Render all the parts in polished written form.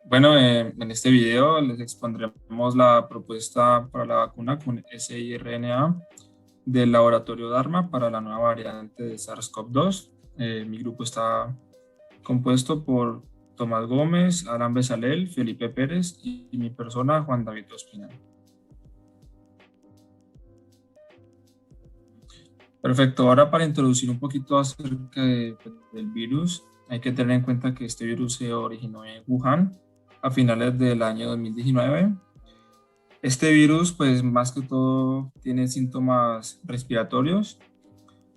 Bueno, en este video les expondremos la propuesta para la vacuna con siRNA del laboratorio Dharma para la nueva variante de SARS-CoV-2. Mi grupo está compuesto por Tomás Gómez, Alan Besalel, Felipe Pérez y mi persona, Juan David Ospina. Perfecto, ahora para introducir un poquito acerca del virus, hay que tener en cuenta que este virus se originó en Wuhan a finales del año 2019. Este virus, pues más que todo, tiene síntomas respiratorios,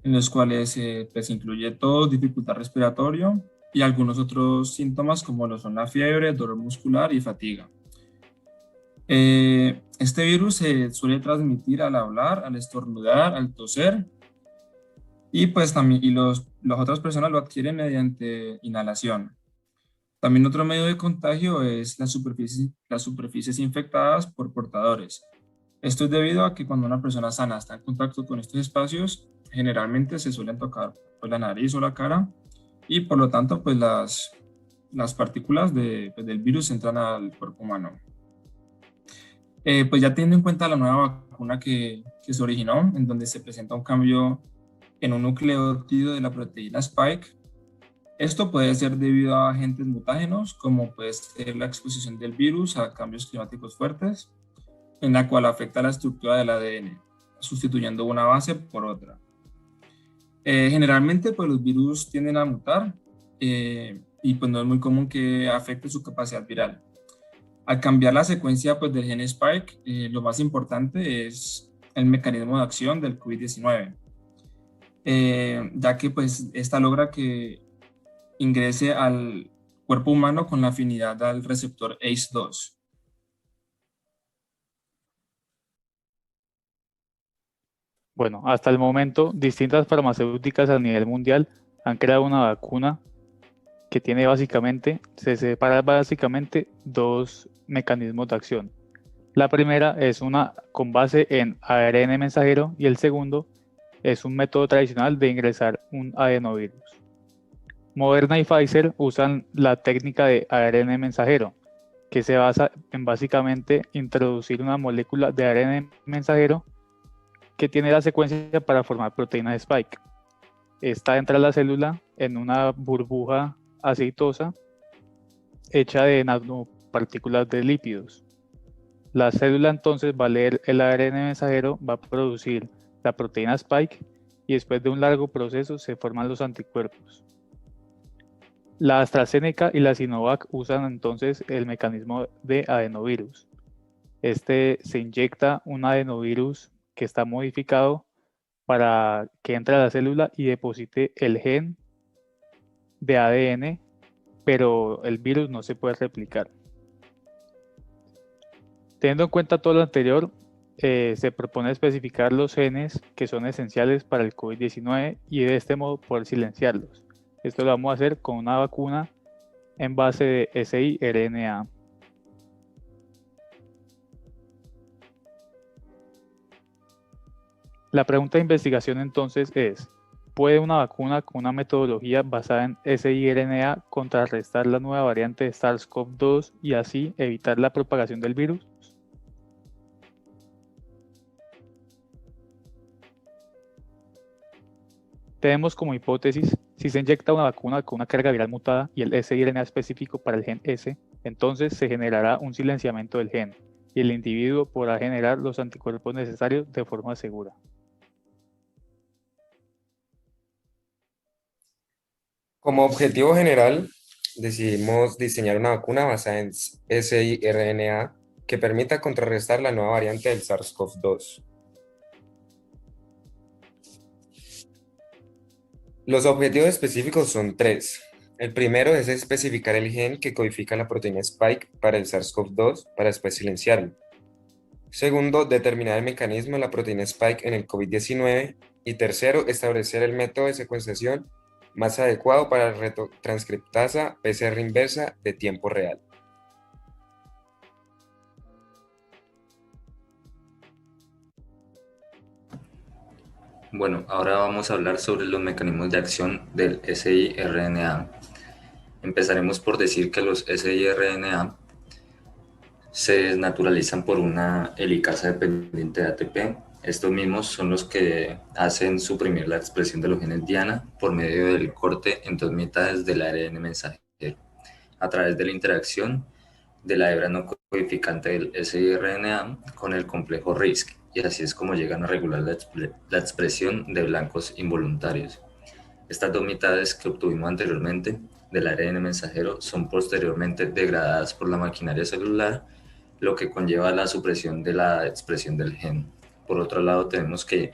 en los cuales pues, incluye tos, dificultad respiratoria y algunos otros síntomas como lo son la fiebre, dolor muscular y fatiga. Este virus se suele transmitir al hablar, al estornudar, al toser y pues también las otras personas lo adquieren mediante inhalación. También otro medio de contagio es las superficies infectadas por portadores. Esto es debido a que cuando una persona sana está en contacto con estos espacios, generalmente se suelen tocar pues, la nariz o la cara y por lo tanto pues las partículas pues, del virus entran al cuerpo humano. Pues ya teniendo en cuenta la nueva vacuna que se originó, en donde se presenta un cambio en un nucleótido de la proteína Spike, esto puede ser debido a agentes mutágenos, como puede ser la exposición del virus a cambios climáticos fuertes, en la cual afecta la estructura del ADN, sustituyendo una base por otra. Generalmente, pues los virus tienden a mutar y pues no es muy común que afecte su capacidad viral. Al cambiar la secuencia pues, del gen Spike, lo más importante es el mecanismo de acción del COVID-19, ya que pues esta logra que ingrese al cuerpo humano con la afinidad al receptor ACE2. Bueno, hasta el momento, distintas farmacéuticas a nivel mundial han creado una vacuna que tiene se separa básicamente dos mecanismos de acción. La primera es una con base en ARN mensajero y el segundo es un método tradicional de ingresar un adenovirus. Moderna y Pfizer usan la técnica de ARN mensajero, que se basa en básicamente introducir una molécula de ARN mensajero que tiene la secuencia para formar proteínas de Spike. Esta entra a la célula en una burbuja aceitosa hecha de nanopartículas de lípidos. La célula entonces va a leer el ARN mensajero, va a producir la proteína Spike y después de un largo proceso se forman los anticuerpos. La AstraZeneca y la Sinovac usan entonces el mecanismo de adenovirus. Este se inyecta un adenovirus que está modificado para que entre a la célula y deposite el gen de ADN, pero el virus no se puede replicar. Teniendo en cuenta todo lo anterior, se propone especificar los genes que son esenciales para el COVID-19 y de este modo poder silenciarlos. Esto lo vamos a hacer con una vacuna en base de siRNA. La pregunta de investigación entonces es, ¿puede una vacuna con una metodología basada en siRNA contrarrestar la nueva variante de SARS-CoV-2 y así evitar la propagación del virus? Tenemos como hipótesis, si se inyecta una vacuna con una carga viral mutada y el siRNA específico para el gen S, entonces se generará un silenciamiento del gen y el individuo podrá generar los anticuerpos necesarios de forma segura. Como objetivo general, decidimos diseñar una vacuna basada en siRNA que permita contrarrestar la nueva variante del SARS-CoV-2. Los objetivos específicos son tres. El primero es especificar el gen que codifica la proteína Spike para el SARS-CoV-2 para después silenciarlo. Segundo, determinar el mecanismo de la proteína Spike en el COVID-19. Y tercero, establecer el método de secuenciación más adecuado para la retrotranscriptasa PCR inversa de tiempo real. Bueno, ahora vamos a hablar sobre los mecanismos de acción del siRNA. Empezaremos por decir que los siRNA se desnaturalizan por una helicasa dependiente de ATP. Estos mismos son los que hacen suprimir la expresión de los genes Diana por medio del corte en dos mitades del ARN mensajero, a través de la interacción de la hebra no codificante del siRNA con el complejo RISC, y así es como llegan a regular la expresión de blancos involuntarios. Estas dos mitades que obtuvimos anteriormente del ARN mensajero son posteriormente degradadas por la maquinaria celular, lo que conlleva la supresión de la expresión del gen. Por otro lado, tenemos que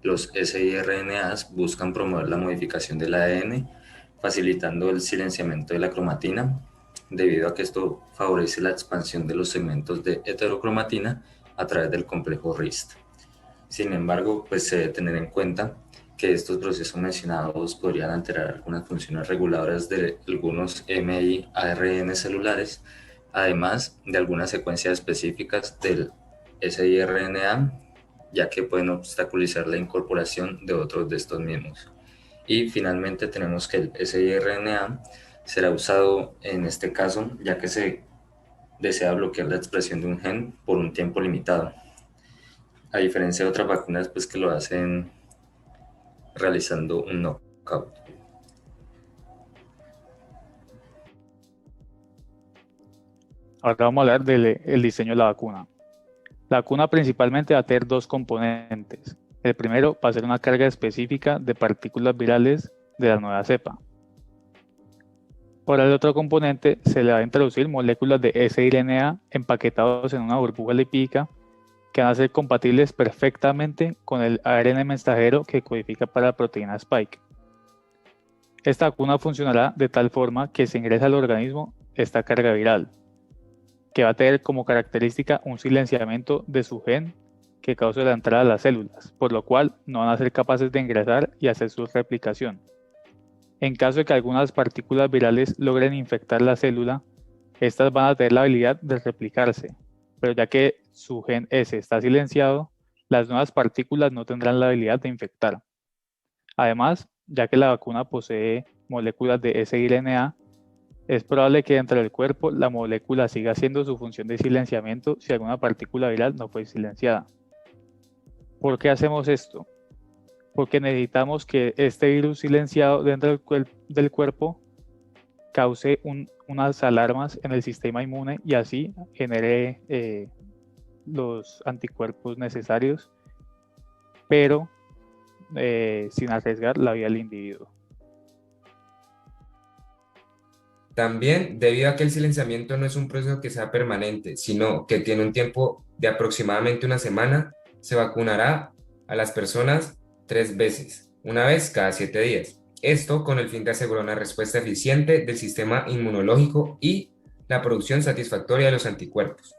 los siRNAs buscan promover la modificación del ADN, facilitando el silenciamiento de la cromatina, debido a que esto favorece la expansión de los segmentos de heterocromatina a través del complejo RISC. Sin embargo, pues se debe tener en cuenta que estos procesos mencionados podrían alterar algunas funciones reguladoras de algunos miRN celulares, además de algunas secuencias específicas del siRNA, ya que pueden obstaculizar la incorporación de otros de estos mismos. Y finalmente tenemos que el siRNA será usado en este caso, ya que se desea bloquear la expresión de un gen por un tiempo limitado, a diferencia de otras vacunas pues que lo hacen realizando un knockout. Ahora vamos a hablar del diseño de la vacuna. La vacuna principalmente va a tener dos componentes. El primero va a ser una carga específica de partículas virales de la nueva cepa. Por el otro componente se le va a introducir moléculas de siRNA empaquetados en una burbuja lipídica que van a ser compatibles perfectamente con el ARN mensajero que codifica para la proteína Spike. Esta vacuna funcionará de tal forma que se ingresa al organismo esta carga viral, que va a tener como característica un silenciamiento de su gen que cause la entrada a las células, por lo cual no van a ser capaces de ingresar y hacer su replicación. En caso de que algunas partículas virales logren infectar la célula, estas van a tener la habilidad de replicarse, pero ya que su gen S está silenciado, las nuevas partículas no tendrán la habilidad de infectar. Además, ya que la vacuna posee moléculas de siRNA, es probable que dentro del cuerpo la molécula siga haciendo su función de silenciamiento si alguna partícula viral no fue silenciada. ¿Por qué hacemos esto? Porque necesitamos que este virus silenciado dentro del cuerpo cause unas alarmas en el sistema inmune y así genere los anticuerpos necesarios, pero sin arriesgar la vida del individuo. También, debido a que el silenciamiento no es un proceso que sea permanente, sino que tiene un tiempo de aproximadamente una semana, se vacunará a las personas 3 veces, una vez cada 7 días. Esto con el fin de asegurar una respuesta eficiente del sistema inmunológico y la producción satisfactoria de los anticuerpos.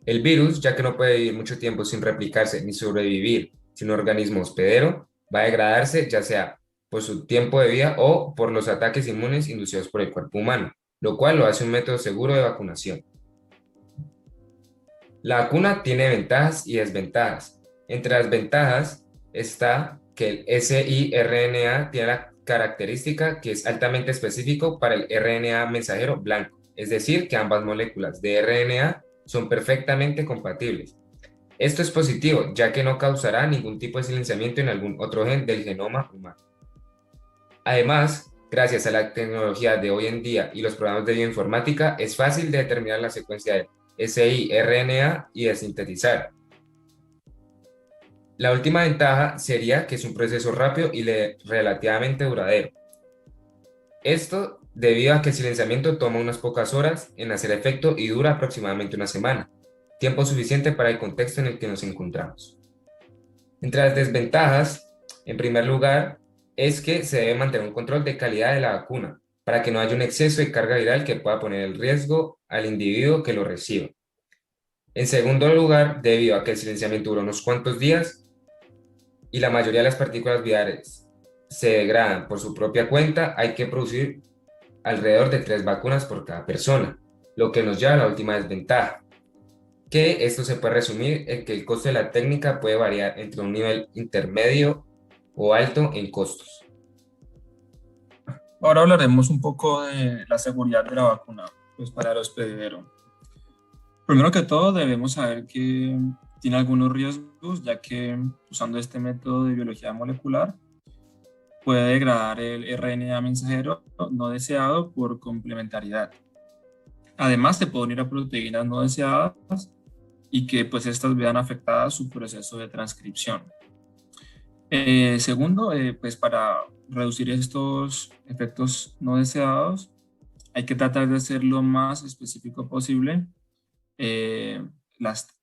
El virus, ya que no puede vivir mucho tiempo sin replicarse ni sobrevivir sin un organismo hospedero, va a degradarse ya sea por su tiempo de vida o por los ataques inmunes inducidos por el cuerpo humano, lo cual lo hace un método seguro de vacunación. La vacuna tiene ventajas y desventajas. Entre las ventajas está que el siRNA tiene la característica que es altamente específico para el RNA mensajero blanco, es decir, que ambas moléculas de RNA son perfectamente compatibles. Esto es positivo, ya que no causará ningún tipo de silenciamiento en algún otro gen del genoma humano. Además, gracias a la tecnología de hoy en día y los programas de bioinformática, es fácil de determinar la secuencia de siRNA y de sintetizar. La última ventaja sería que es un proceso rápido y relativamente duradero. Esto debido a que el silenciamiento toma unas pocas horas en hacer efecto y dura aproximadamente una semana, tiempo suficiente para el contexto en el que nos encontramos. Entre las desventajas, en primer lugar, es que se debe mantener un control de calidad de la vacuna para que no haya un exceso de carga viral que pueda poner en riesgo al individuo que lo reciba. En segundo lugar, debido a que el silenciamiento dura unos cuantos días y la mayoría de las partículas virales se degradan por su propia cuenta, hay que producir alrededor de 3 vacunas por cada persona, lo que nos lleva a la última desventaja, que esto se puede resumir en que el costo de la técnica puede variar entre un nivel intermedio o alto en costos. Ahora hablaremos un poco de la seguridad de la vacuna, pues para el hospedero. Primero que todo, debemos saber que tiene algunos riesgos, ya que usando este método de biología molecular puede degradar el RNA mensajero no deseado por complementariedad. Además, se pueden unir a proteínas no deseadas y que pues estas vean afectadas su proceso de transcripción. Segundo, pues para reducir estos efectos no deseados, hay que tratar de ser lo más específico posible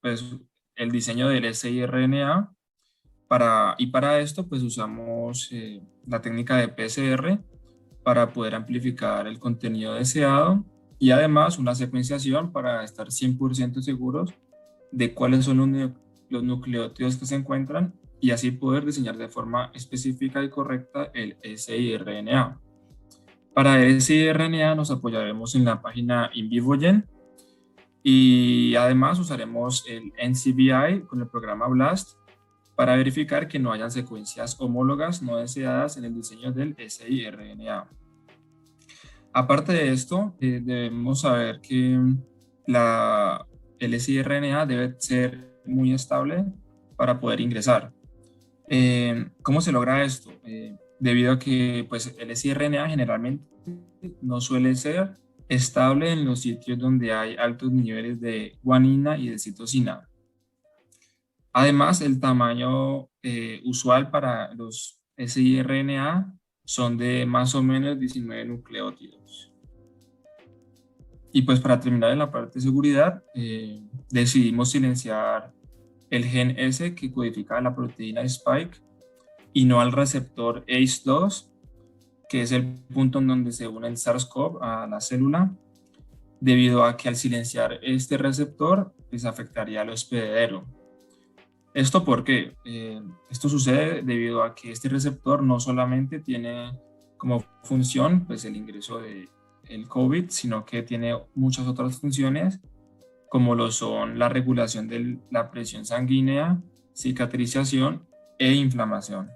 pues, el diseño del siRNA y para esto pues usamos la técnica de PCR para poder amplificar el contenido deseado y además una secuenciación para estar 100% seguros de cuáles son los nucleótidos que se encuentran y así poder diseñar de forma específica y correcta el siRNA. Para el siRNA nos apoyaremos en la página InVivoGen y además usaremos el NCBI con el programa BLAST para verificar que no hayan secuencias homólogas no deseadas en el diseño del siRNA. Aparte de esto, debemos saber que el siRNA debe ser muy estable para poder ingresar. ¿Cómo se logra esto? Debido a que pues, el siRNA generalmente no suele ser estable en los sitios donde hay altos niveles de guanina y de citosina. Además, el tamaño usual para los siRNA son de más o menos 19 nucleótidos. Y pues para terminar en la parte de seguridad, decidimos silenciar el gen S que codifica la proteína Spike y no al receptor ACE2, que es el punto en donde se une el SARS-CoV a la célula, debido a que al silenciar este receptor, pues afectaría al hospedero. ¿Esto por qué? Esto sucede debido a que este receptor no solamente tiene como función pues, el ingreso del COVID, sino que tiene muchas otras funciones, como lo son la regulación de la presión sanguínea, cicatrización e inflamación.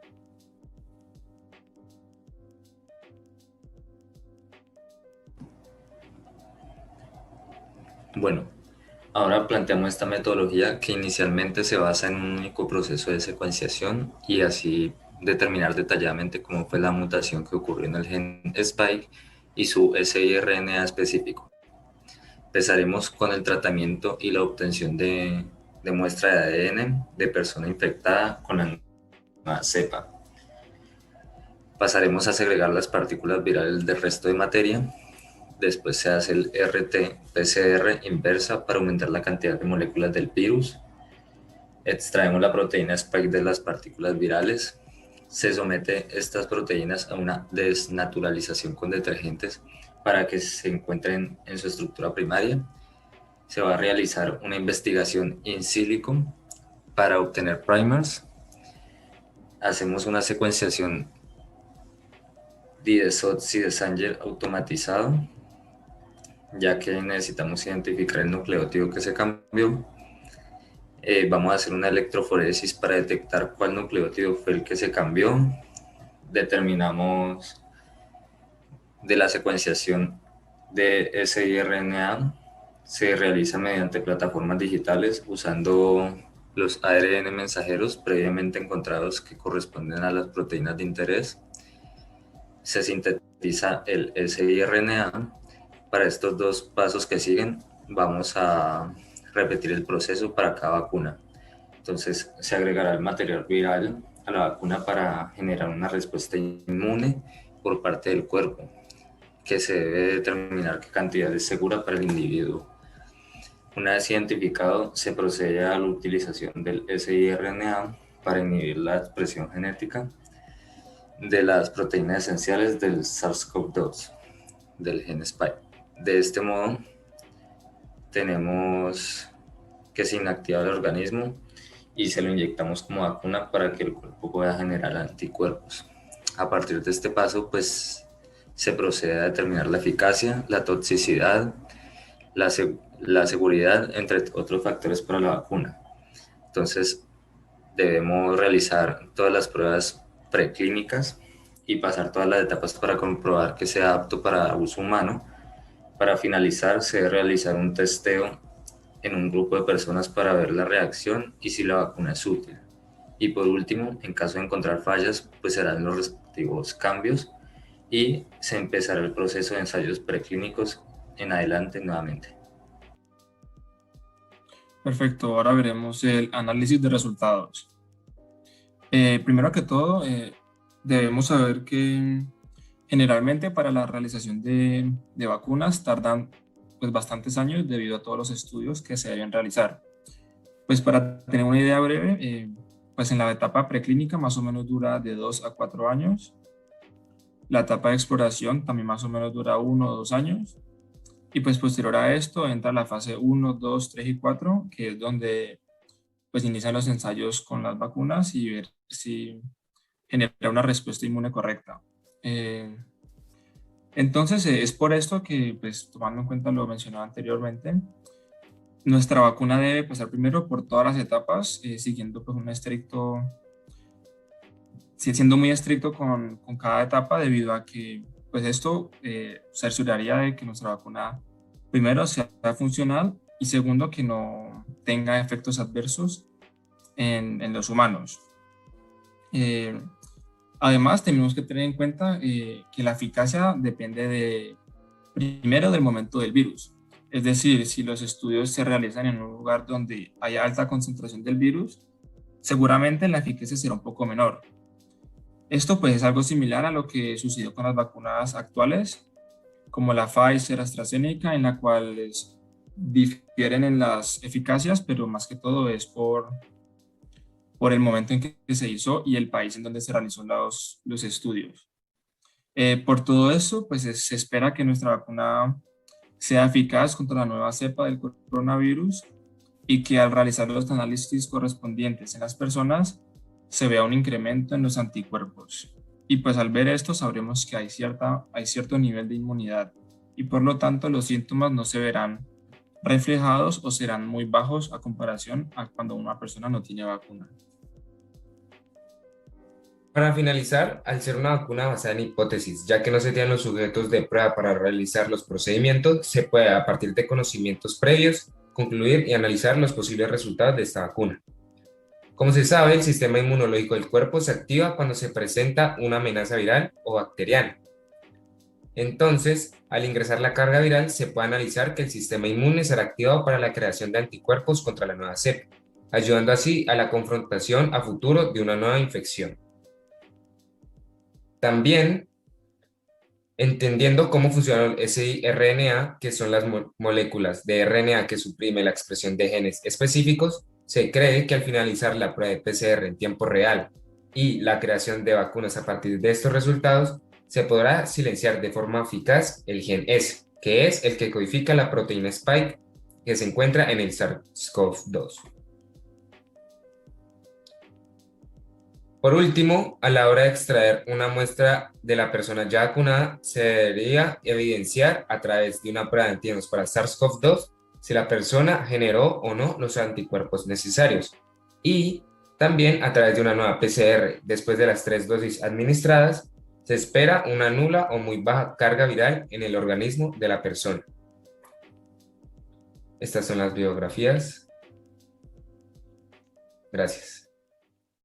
Bueno, ahora planteamos esta metodología que inicialmente se basa en un único proceso de secuenciación y así determinar detalladamente cómo fue la mutación que ocurrió en el gen Spike y su siRNA específico. Empezaremos con el tratamiento y la obtención de muestra de ADN de persona infectada con la nueva cepa. Pasaremos a segregar las partículas virales del resto de materia. Después se hace el RT-PCR inversa para aumentar la cantidad de moléculas del virus. Extraemos la proteína Spike de las partículas virales. Se somete estas proteínas a una desnaturalización con detergentes para que se encuentren en su estructura primaria. Se va a realizar una investigación in silico para obtener primers. Hacemos una secuenciación Dsod-Cdesanger automatizado, ya que necesitamos identificar el nucleótido que se cambió. Vamos a hacer una electroforesis para detectar cuál nucleótido fue el que se cambió. Determinamos de la secuenciación de siRNA, se realiza mediante plataformas digitales usando los ARN mensajeros previamente encontrados que corresponden a las proteínas de interés. Se sintetiza el siRNA. Para estos dos pasos que siguen, vamos a repetir el proceso para cada vacuna. Entonces, se agregará el material viral a la vacuna para generar una respuesta inmune por parte del cuerpo, que se debe determinar qué cantidad es segura para el individuo. Una vez identificado, se procede a la utilización del siRNA para inhibir la expresión genética de las proteínas esenciales del SARS-CoV-2, del gen Spike. De este modo, tenemos que se inactiva el organismo y se lo inyectamos como vacuna para que el cuerpo pueda generar anticuerpos. A partir de este paso, pues, se procede a determinar la eficacia, la toxicidad, la seguridad, entre otros factores para la vacuna. Entonces, debemos realizar todas las pruebas preclínicas y pasar todas las etapas para comprobar que sea apto para uso humano. Para finalizar, se debe realizar un testeo en un grupo de personas para ver la reacción y si la vacuna es útil. Y por último, en caso de encontrar fallas, pues serán los respectivos cambios y se empezará el proceso de ensayos preclínicos en adelante nuevamente. Perfecto, ahora veremos el análisis de resultados. Primero que todo, debemos saber que generalmente para la realización de vacunas tardan pues, bastantes años debido a todos los estudios que se deben realizar. Pues para tener una idea breve, pues en la etapa preclínica más o menos dura de 2 a 4 años. La etapa de exploración también más o menos dura 1 o 2 años. Y pues posterior a esto entra la fase 1, 2, 3 y 4, que es donde pues inician los ensayos con las vacunas y ver si genera una respuesta inmune correcta. Entonces es por esto que, pues tomando en cuenta lo mencionado anteriormente, nuestra vacuna debe pasar primero por todas las etapas, siguiendo pues un estricto, siendo muy estricto con cada etapa debido a que pues esto cercioraría de que nuestra vacuna primero sea funcional y segundo que no tenga efectos adversos en los humanos. Además, tenemos que tener en cuenta que la eficacia depende primero del momento del virus. Es decir, si los estudios se realizan en un lugar donde haya alta concentración del virus, seguramente la eficacia será un poco menor. Esto pues es algo similar a lo que sucedió con las vacunas actuales, como la Pfizer, AstraZeneca, en la cual difieren en las eficacias, pero más que todo es por el momento en que se hizo y el país en donde se realizó los estudios. Por todo eso, pues se espera que nuestra vacuna sea eficaz contra la nueva cepa del coronavirus y que al realizar los análisis correspondientes en las personas se vea un incremento en los anticuerpos. Y pues al ver esto sabremos que hay cierto nivel de inmunidad y por lo tanto los síntomas no se verán reflejados o serán muy bajos a comparación a cuando una persona no tiene vacuna. Para finalizar, al ser una vacuna basada en hipótesis, ya que no se tienen los sujetos de prueba para realizar los procedimientos, se puede, a partir de conocimientos previos, concluir y analizar los posibles resultados de esta vacuna. Como se sabe, el sistema inmunológico del cuerpo se activa cuando se presenta una amenaza viral o bacteriana. Entonces, al ingresar la carga viral, se puede analizar que el sistema inmune será activado para la creación de anticuerpos contra la nueva cepa, ayudando así a la confrontación a futuro de una nueva infección. También, entendiendo cómo funciona el siRNA, que son las moléculas de RNA que suprime la expresión de genes específicos, se cree que al finalizar la prueba de PCR en tiempo real y la creación de vacunas a partir de estos resultados, se podrá silenciar de forma eficaz el gen S, que es el que codifica la proteína Spike que se encuentra en el SARS-CoV-2. Por último, a la hora de extraer una muestra de la persona ya vacunada, se debería evidenciar a través de una prueba de antígenos para SARS-CoV-2 si la persona generó o no los anticuerpos necesarios. Y también a través de una nueva PCR, después de las 3 dosis administradas, se espera una nula o muy baja carga viral en el organismo de la persona. Estas son las biografías. Gracias.